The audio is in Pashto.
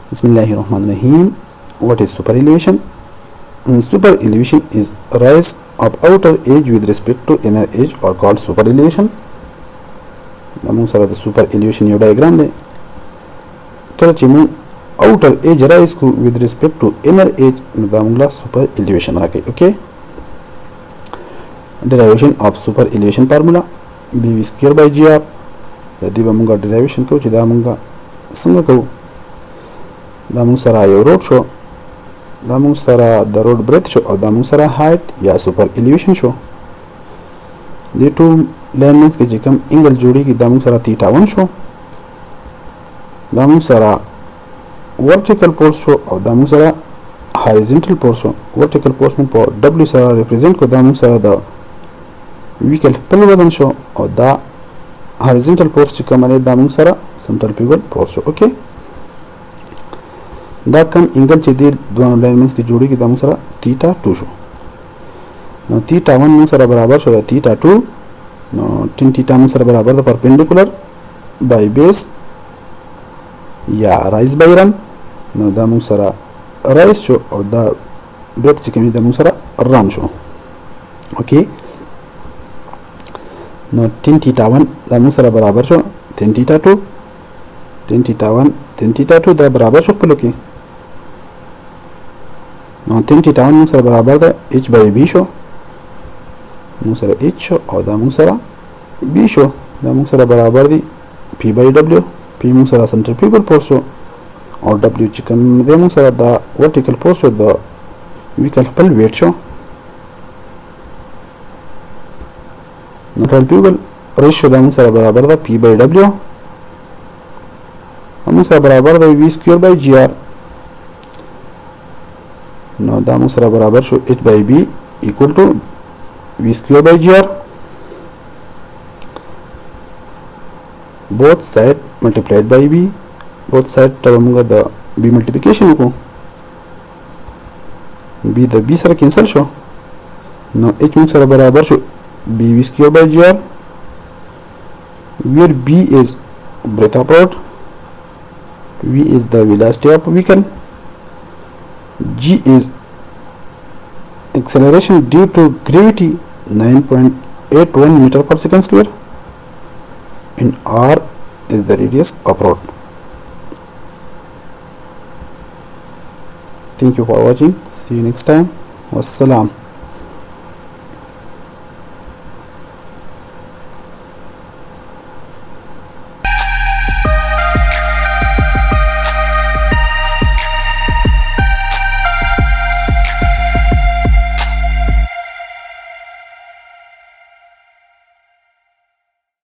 Bismillahirrahmanirrahim. What is superelevation? Superelevation is rise of outer edge with respect to inner edge or called superelevation. موږ سره د superelevation یو ډایګرام دی. کله چې موږ outer edge rise کو with respect to inner edge نو دا موږ له superelevation راکوي. Okay. Derivation of superelevation formula b square by gr. د دې به موږ derivation کوو چې دا موږ څنګه کوو. دا موږ سره یو روډ شو، دا موږ سره د روډ بريث شو او دا موږ سره هایټ یا سوپر الیویشن شو. د ټو لاینز کې چې کوم انګل جوړیږي دا موږ سره تیټا 1 شو، دا موږ سره ورټیکل فورس شو او دا موږ سره هاریزونټل فورس شو. ورټیکل فورس موږ په دبليو سره ریپرزینټ کو، دا موږ سره د ویکل خپل وزن شو او دا هاریزونټل فورس چې کوم دی دا موږ سره سنټرل پیګل فورس شو. اوکې، دا کم انګل چې دی دوه لاینز کې جوړیږي دا موږ سره تیټا 2 شو. نو تیټا 1 موږ سره برابر شو تیټا 2. نو ټین تیټا موږ سره برابر د پرپینډیکولر بای بیس یا رایز بای رن. نو دا موږ سره رایز شو او دا بريث چې کوم دا موږ سره رن شو. اوکې، نو ټین تیټا 1 دا موږ سره برابر شو ټین تیټا 2. ټین تیټا 1 ټین تیټا 2 دا برابر شو خپل کې. نو ټین تیټا 1 موږ سره برابر ده h بای b شو، موږ سره h شو او دا موږ سره b شو. دا موږ سره برابر دي p بای w. p موږ سره سنټریفیوګل فورس شو او w چې کوم دی موږ سره دا ورټیکل فورس شو، د ویکل خپل ویټ شو. نو سنټریفیوګل ریشیو دا موږ سره برابر ده p بای w. موږ سره برابر ده v سکوير بای gr. نو دا موږ سره برابر شو h بای b equal to v square by gr. both side multiplied by b. both side ته موږ د b multiplication وکړو. b د b سره کینسل شو. نو h موږ سره برابر شو b v square by gr where b is breadth apart, v is the velocity of vehicle, g is acceleration due to gravity 9.81 meter per second square, and r is the radius of road. Thank you for watching. See you next time. Wassalam.